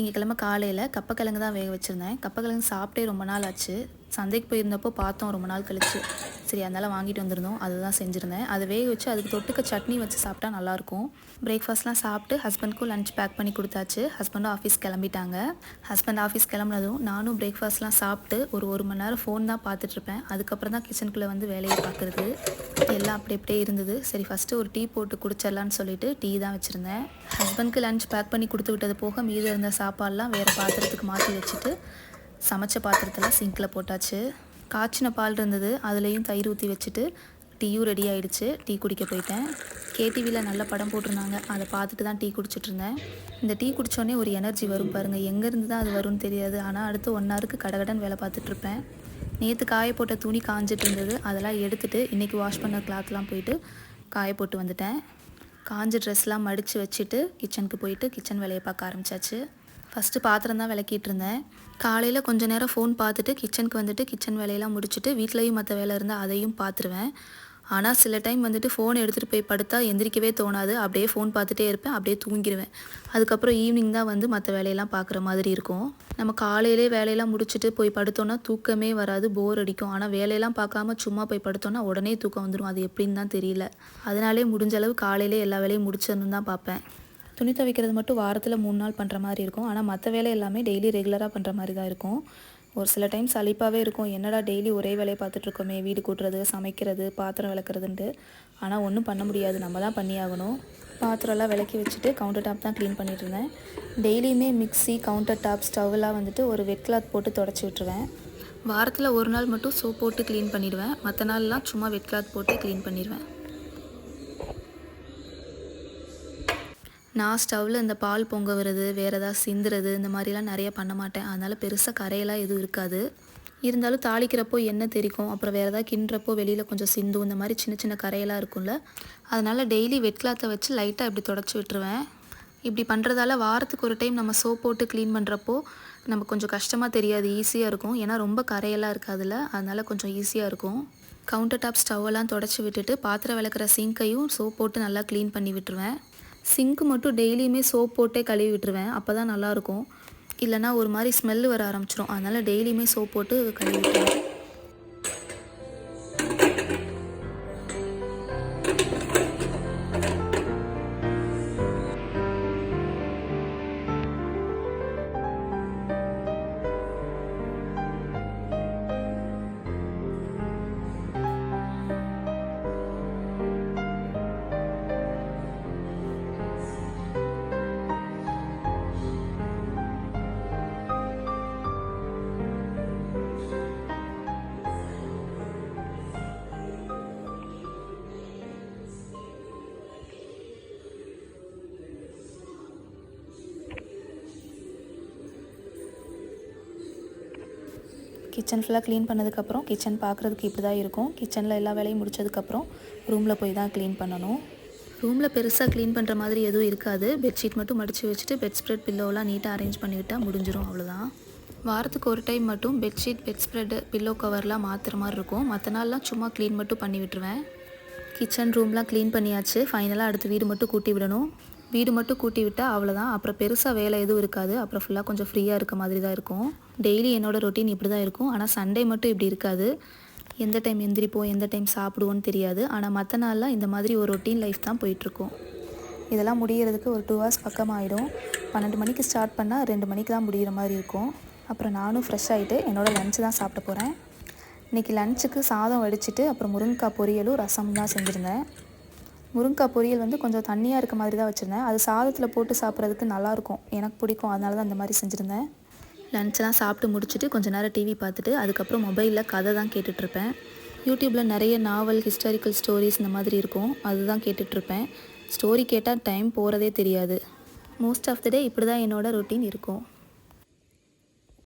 திங்கக்கிழமை காலையில் கப்பக்கிழங்கு தான் வேக வச்சுருந்தேன். கப்பக்கிழங்கு சாப்பிட்டே ரொம்ப நாள் ஆச்சு. சந்தைக்கு போயிருந்தப்போ பார்த்தோம் ரொம்ப நாள் கழிச்சு. சரி அதனால் வாங்கிட்டு வந்திருந்தோம். அதுதான் செஞ்சுருந்தேன். அதை வேக வச்சு அதுக்கு தொட்டுக்க சட்னி வச்சு சாப்பிட்டா நல்லாயிருக்கும். பிரேக்ஃபாஸ்ட்லாம் சாப்பிட்டு ஹஸ்பண்ட்க்கும் லஞ்ச் பேக் பண்ணி கொடுத்தாச்சு. ஹஸ்பண்டும் ஆஃபீஸ் கிளம்பிட்டாங்க. ஹஸ்பண்ட் ஆஃபீஸ் கிளம்புனதும் நானும் பிரேக்ஃபாஸ்ட்லாம் சாப்பிட்டு ஒரு மணி நேரம் ஃபோன் தான் பார்த்துட்ருப்பேன். அதுக்கப்புறம் தான் கிச்சனுக்குள்ளே வந்து வேலையை பார்க்குறது. எல்லாம் அப்படியே இருந்தது. சரி ஃபஸ்ட்டு ஒரு டீ போட்டு குடிச்சிடலான்னு சொல்லிட்டு டீ தான் வச்சுருந்தேன். ஹஸ்பண்ட்க்கு லஞ்ச் பேக் பண்ணி கொடுத்து விட்டது போக மீதி இருந்த சாப்பாடெலாம் வேறு பாத்திரத்துக்கு மாற்றி வச்சுட்டு சமைச்ச பாத்திரத்தில் சிங்கில் போட்டாச்சு. காய்ச்சின பால் இருந்தது, அதுலேயும் தயிர் ஊற்றி வச்சுட்டு டீயும் ரெடி ஆகிடுச்சு. டீ குடிக்க போயிட்டேன். கேடிவியில் நல்ல படம் போட்டிருந்தாங்க, அதை பார்த்துட்டு தான் டீ குடிச்சிட்ருந்தேன். இந்த டீ குடித்தோடனே ஒரு எனர்ஜி வரும் பாருங்கள். எங்கேருந்து தான் அது வரும்னு தெரியாது. ஆனால் அடுத்து 1 ஹவருக்கு கடகடன் வேலை பார்த்துட்ருப்பேன். நேற்று காய போட்ட துணி காஞ்சிட்டு இருந்தது, அதெல்லாம் எடுத்துகிட்டு இன்றைக்கி வாஷ் பண்ண கிளாத்லாம் போயிட்டு காய போட்டு வந்துட்டேன். காஞ்ச ட்ரெஸ்லாம் மடித்து வச்சுட்டு கிச்சனுக்கு போயிட்டு கிச்சன் வேலையை பார்க்க ஆரம்பித்தாச்சு. ஃபஸ்ட்டு பாத்திரம் தான் விளக்கிட்டு இருந்தேன். காலையில் கொஞ்சம் நேரம் ஃபோன் பார்த்துட்டு கிச்சனுக்கு வந்துட்டு கிச்சன் வேலையெல்லாம் முடிச்சுட்டு வீட்லேயும் மற்ற வேலை இருந்தால் அதையும் பார்த்துருவேன். ஆனால் சில டைம் வந்துட்டு ஃபோன் எடுத்துகிட்டு போய் படுத்தா எந்திரிக்கவே தோணாது. அப்படியே ஃபோன் பார்த்துட்டே இருப்பேன், அப்படியே தூங்கிடுவேன். அதுக்கப்புறம் ஈவினிங் தான் வந்து மற்ற வேலையெல்லாம் பார்க்குற மாதிரி இருக்கும். நம்ம காலையிலே வேலையெல்லாம் முடிச்சுட்டு போய் படுத்தோன்னா தூக்கமே வராது, போர் அடிக்கும். ஆனால் வேலையெல்லாம் பார்க்காம சும்மா போய் படுத்தோன்னா உடனே தூக்கம் வந்துடும். அது எப்படின்னு தான் தெரியல. அதனாலே முடிஞ்ச அளவு காலையிலே எல்லா வேலையும் முடிச்சிடணும் தான் பார்ப்பேன். துணி துவைக்கிறது மட்டும் வாரத்தில் 3 நாள் பண்ணுற மாதிரி இருக்கும். ஆனால் மற்ற வேலை எல்லாமே டெய்லி ரெகுலராக பண்ணுற மாதிரி தான் இருக்கும். ஒரு சில டைம் சலிப்பாகவே இருக்கும். என்னடா டெய்லி ஒரே வேலையை பார்த்துட்ருக்கோமே, வீடு கூட்டுறது, சமைக்கிறது, பாத்திரம் விளக்குறதுன்ட்டு. ஆனால் ஒன்றும் பண்ண முடியாது, நம்ம தான் பண்ணியாகணும். பாத்திரம்லாம் விளக்கி வச்சுட்டு கவுண்டர் டாப் தான் க்ளீன் பண்ணிட்டு இருந்தேன். டெய்லியுமே மிக்ஸி, கவுண்டர் டாப், ஸ்டவ்லாம் வந்துட்டு ஒரு வெட் கிளாத் போட்டு தொடச்சி விட்டுருவேன். வாரத்தில் 1 நாள் மட்டும் சோப் போட்டு க்ளீன் பண்ணிடுவேன். மற்ற நாள்லாம் சும்மா வெட் கிளாத் போட்டு க்ளீன் பண்ணிடுவேன். நான் ஸ்டவ்வில் இந்த பால் பொங்க வருது, வேறு ஏதாவது சிந்துறது, இந்த மாதிரிலாம் நிறைய பண்ண மாட்டேன். அதனால் பெருசாக கரையெல்லாம் எதுவும் இருக்காது. இருந்தாலும் தாளிக்கிறப்போ எண்ணெய் தெரிக்கும், அப்புறம் வேறு ஏதாவது கிண்டுறப்போ வெளியில் கொஞ்சம் சிந்தும், இந்த மாதிரி சின்ன சின்ன கரையெல்லாம் இருக்கும்ல. அதனால் டெய்லி வெட் கிளாத்தை வச்சு லைட்டாக இப்படி தொடச்சி விட்டுருவேன். இப்படி பண்ணுறதால வாரத்துக்கு ஒரு டைம் நம்ம சோப் போட்டு க்ளீன் பண்ணுறப்போ நம்ம கொஞ்சம் கஷ்டமாக தெரியாது, ஈஸியாக இருக்கும். ஏன்னா ரொம்ப கரையெல்லாம் இருக்காதுல்ல, அதனால் கொஞ்சம் ஈஸியாக இருக்கும். கவுண்டர் டாப் ஸ்டவ்வெல்லாம் தொடச்சி விட்டுட்டு பாத்திரம் விளக்குற சிங்கையும் சோப் போட்டு நல்லா க்ளீன் பண்ணி விட்டுருவேன். சிங்க்கு மட்டும் டெய்லியுமே சோப் போட்டே கழுவி விட்டுருவேன், அப்போ தான் நல்லாயிருக்கும். இல்லைனா ஒரு மாதிரி ஸ்மெல்லு வர ஆரம்பிச்சிடும். அதனால் டெய்லியுமே சோப் போட்டு கழுவி விட்டுருவேன். கிச்சன் ஃபுல்லாக க்ளீன் பண்ணதுக்கப்புறம் கிச்சன் பார்க்குறதுக்கு இப்படி தான் இருக்கும். கிச்சனில் எல்லா வேலையும் முடித்ததுக்கப்புறம் ரூமில் போய் தான் க்ளீன் பண்ணணும். ரூமில் பெருசாக க்ளீன் பண்ணுற மாதிரி எதுவும் இருக்காது. பெட்ஷீட் மட்டும் மடித்து வச்சுட்டு பெட் ஸ்ப்ரெட் பில்லோலாம் நீட்டாக அரேஞ்ச் பண்ணிவிட்டால் முடிஞ்சிடும், அவ்வளோதான். வாரத்துக்கு ஒரு டைம் மட்டும் பெட்ஷீட், பெட் ஸ்ப்ரெட்டு, பில்லோ கவர்லாம் மாற்றுற மாதிரி இருக்கும். மற்ற நாள்லாம் சும்மா க்ளீன் மட்டும் பண்ணி விட்டுருவேன். கிச்சன் ரூம்லாம் க்ளீன் பண்ணியாச்சு. ஃபைனலாக அடுத்து வீடு மட்டும் கூட்டி விடணும். வீடு மட்டும் கூட்டி விட்டால் அவ்வளோதான். அப்புறம் பெருசாக வேலை எதுவும் இருக்காது. அப்புறம் ஃபுல்லாக கொஞ்சம் ஃப்ரீயாக இருக்க மாதிரி தான் இருக்கும். டெய்லி என்னோடய ரொட்டீன் இப்படி தான் இருக்கும். ஆனால் சண்டே மட்டும் இப்படி இருக்காது. எந்த டைம் எந்திரிப்போம், எந்த டைம் சாப்பிடுவோன்னு தெரியாது. ஆனால் மற்ற நாள்லாம் இந்த மாதிரி ஒரு ரொட்டீன் லைஃப் தான் போயிட்டுருக்கும். இதெல்லாம் முடிகிறதுக்கு ஒரு 2 ஹவர்ஸ் பக்கமாகிடும். 12 மணிக்கு ஸ்டார்ட் பண்ணால் 2 மணிக்கு தான் முடிகிற மாதிரி இருக்கும். அப்புறம் நானும் ஃப்ரெஷ் ஆகிட்டு என்னோடய லஞ்சு தான் சாப்பிட போகிறேன். இன்றைக்கி லஞ்சுக்கு சாதம் வடிச்சிட்டு அப்புறம் முருங்கைக்காய் பொரியலும் ரசம் தான் செஞ்சுருந்தேன். முருங்கைக்காய் பொரியல் வந்து கொஞ்சம் தண்ணியாக இருக்க மாதிரி தான் வச்சுருந்தேன். அது சாதத்தில் போட்டு சாப்பிட்றதுக்கு நல்லாயிருக்கும், எனக்கு பிடிக்கும். அதனால தான் அந்த மாதிரி செஞ்சுருந்தேன். லஞ்செலாம் சாப்பிட்டு முடிச்சுட்டு கொஞ்சம் நேரம் டிவி பார்த்துட்டு அதுக்கப்புறம் மொபைலில் கதை தான் கேட்டுட்ருப்பேன். யூடியூப்பில் நிறைய நாவல், ஹிஸ்டாரிக்கல் ஸ்டோரிஸ் இந்த மாதிரி இருக்கும், அதுதான் கேட்டுட்ருப்பேன். ஸ்டோரி கேட்டால் டைம் போகிறதே தெரியாது. மோஸ்ட் ஆஃப் த டே இப்படி தான் என்னோடய ரொட்டீன் இருக்கும்.